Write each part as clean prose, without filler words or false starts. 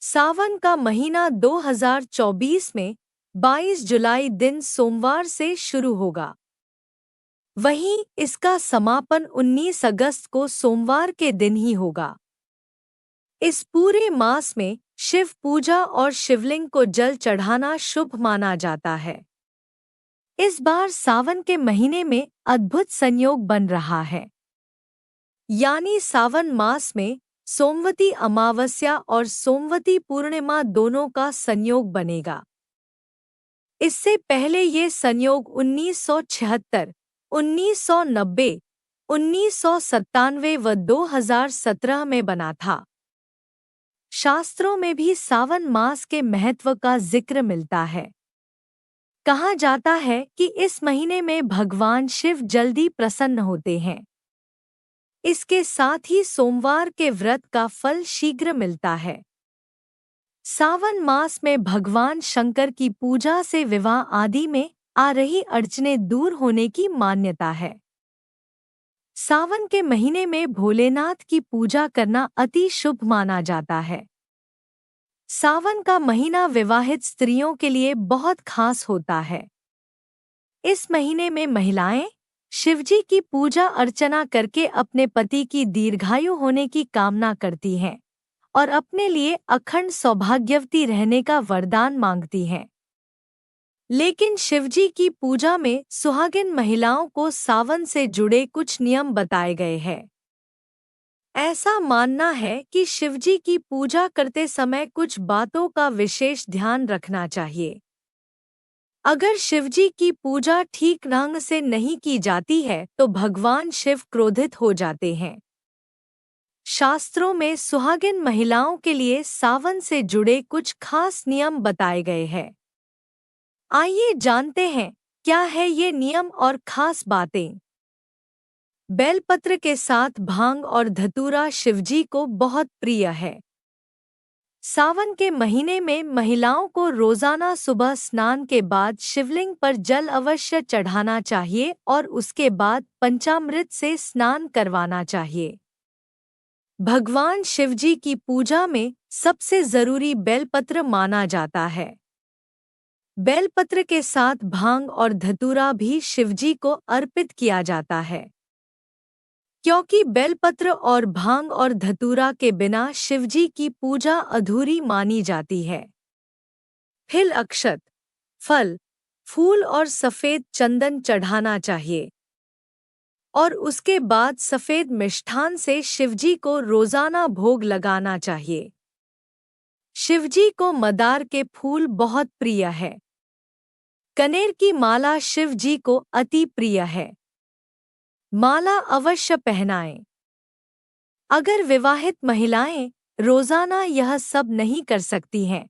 सावन का महीना 2024 में 22 जुलाई दिन सोमवार से शुरू होगा। वहीं इसका समापन 19 अगस्त को सोमवार के दिन ही होगा। इस पूरे मास में शिव पूजा और शिवलिंग को जल चढ़ाना शुभ माना जाता है। इस बार सावन के महीने में अद्भुत संयोग बन रहा है, यानी सावन मास में सोमवती अमावस्या और सोमवती पूर्णिमा दोनों का संयोग बनेगा। इससे पहले ये संयोग 1976, 1990, 1997 व 2017 में बना था। शास्त्रों में भी सावन मास के महत्व का जिक्र मिलता है। कहा जाता है कि इस महीने में भगवान शिव जल्दी प्रसन्न होते हैं। इसके साथ ही सोमवार के व्रत का फल शीघ्र मिलता है। सावन मास में भगवान शंकर की पूजा से विवाह आदि में आ रही अड़चनें दूर होने की मान्यता है। सावन के महीने में भोलेनाथ की पूजा करना अति शुभ माना जाता है। सावन का महीना विवाहित स्त्रियों के लिए बहुत खास होता है। इस महीने में महिलाएं शिवजी की पूजा अर्चना करके अपने पति की दीर्घायु होने की कामना करती हैं और अपने लिए अखंड सौभाग्यवती रहने का वरदान मांगती हैं। लेकिन शिवजी की पूजा में सुहागिन महिलाओं को सावन से जुड़े कुछ नियम बताए गए हैं। ऐसा मानना है कि शिवजी की पूजा करते समय कुछ बातों का विशेष ध्यान रखना चाहिए। अगर शिवजी की पूजा ठीक ढंग से नहीं की जाती है तो भगवान शिव क्रोधित हो जाते हैं। शास्त्रों में सुहागिन महिलाओं के लिए सावन से जुड़े कुछ खास नियम बताए गए हैं। आइए जानते हैं क्या है ये नियम और खास बातें। बेलपत्र के साथ भांग और धतूरा शिवजी को बहुत प्रिय है। सावन के महीने में महिलाओं को रोजाना सुबह स्नान के बाद शिवलिंग पर जल अवश्य चढ़ाना चाहिए और उसके बाद पंचामृत से स्नान करवाना चाहिए। भगवान शिवजी की पूजा में सबसे जरूरी बेलपत्र माना जाता है। बेलपत्र के साथ भांग और धतूरा भी शिवजी को अर्पित किया जाता है, क्योंकि बेलपत्र और भांग और धतूरा के बिना शिवजी की पूजा अधूरी मानी जाती है। फिर अक्षत, फल, फूल और सफेद चंदन चढ़ाना चाहिए और उसके बाद सफेद मिष्ठान से शिवजी को रोजाना भोग लगाना चाहिए। शिवजी को मदार के फूल बहुत प्रिय है। कनेर की माला शिवजी को अति प्रिय है। माला अवश्य पहनाएं। अगर विवाहित महिलाएं रोजाना यह सब नहीं कर सकती हैं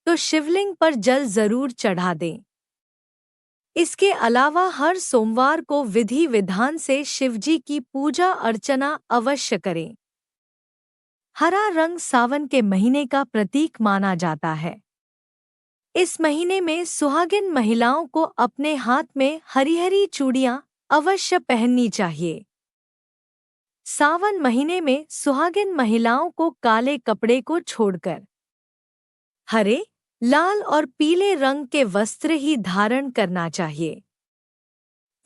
तो शिवलिंग पर जल जरूर चढ़ा दें। इसके अलावा हर सोमवार को विधि विधान से शिवजी की पूजा अर्चना अवश्य करें। हरा रंग सावन के महीने का प्रतीक माना जाता है। इस महीने में सुहागिन महिलाओं को अपने हाथ में हरी हरी चूड़ियां अवश्य पहननी चाहिए। सावन महीने में सुहागिन महिलाओं को काले कपड़े को छोड़कर हरे, लाल और पीले रंग के वस्त्र ही धारण करना चाहिए।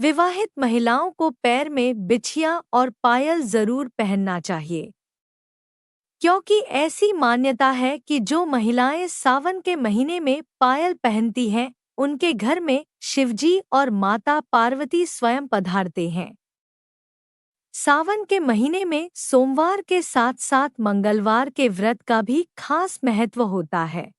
विवाहित महिलाओं को पैर में बिछिया और पायल जरूर पहनना चाहिए, क्योंकि ऐसी मान्यता है कि जो महिलाएं सावन के महीने में पायल पहनती हैं उनके घर में शिवजी और माता पार्वती स्वयं पधारते हैं। सावन के महीने में सोमवार के साथ साथ मंगलवार के व्रत का भी खास महत्व होता है।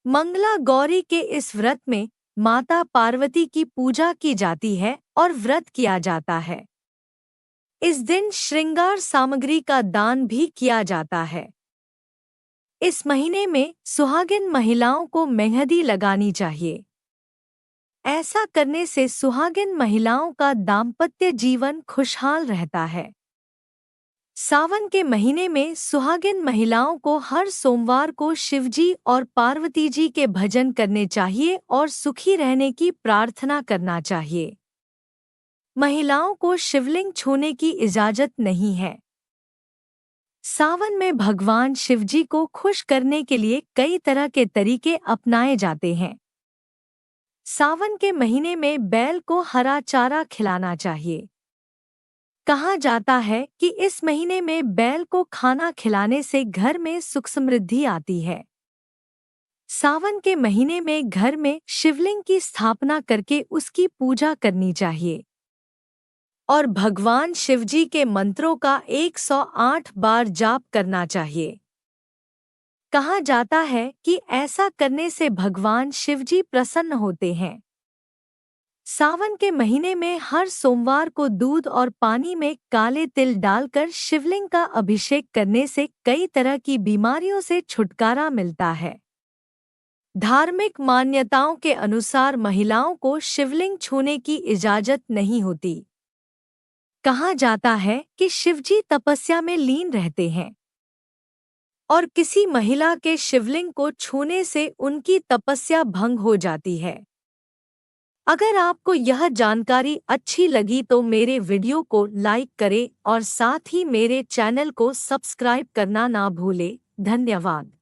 मंगला गौरी के इस व्रत में माता पार्वती की पूजा की जाती है और व्रत किया जाता है। इस दिन श्रृंगार सामग्री का दान भी किया जाता है। इस महीने में सुहागिन महिलाओं को मेहंदी लगानी चाहिए। ऐसा करने से सुहागिन महिलाओं का दाम्पत्य जीवन खुशहाल रहता है। सावन के महीने में सुहागिन महिलाओं को हर सोमवार को शिवजी और पार्वती जी के भजन करने चाहिए और सुखी रहने की प्रार्थना करना चाहिए। महिलाओं को शिवलिंग छूने की इजाजत नहीं है। सावन में भगवान शिवजी को खुश करने के लिए कई तरह के तरीके अपनाए जाते हैं। सावन के महीने में बैल को हरा चारा खिलाना चाहिए। कहा जाता है कि इस महीने में बैल को खाना खिलाने से घर में सुख समृद्धि आती है। सावन के महीने में घर में शिवलिंग की स्थापना करके उसकी पूजा करनी चाहिए और भगवान शिवजी के मंत्रों का 108 बार जाप करना चाहिए। कहा जाता है कि ऐसा करने से भगवान शिवजी प्रसन्न होते हैं। सावन के महीने में हर सोमवार को दूध और पानी में काले तिल डालकर शिवलिंग का अभिषेक करने से कई तरह की बीमारियों से छुटकारा मिलता है। धार्मिक मान्यताओं के अनुसार महिलाओं को शिवलिंग छूने की इजाजत नहीं होती। कहा जाता है कि शिवजी तपस्या में लीन रहते हैं और किसी महिला के शिवलिंग को छूने से उनकी तपस्या भंग हो जाती है। अगर आपको यह जानकारी अच्छी लगी तो मेरे वीडियो को लाइक करें और साथ ही मेरे चैनल को सब्सक्राइब करना ना भूलें। धन्यवाद।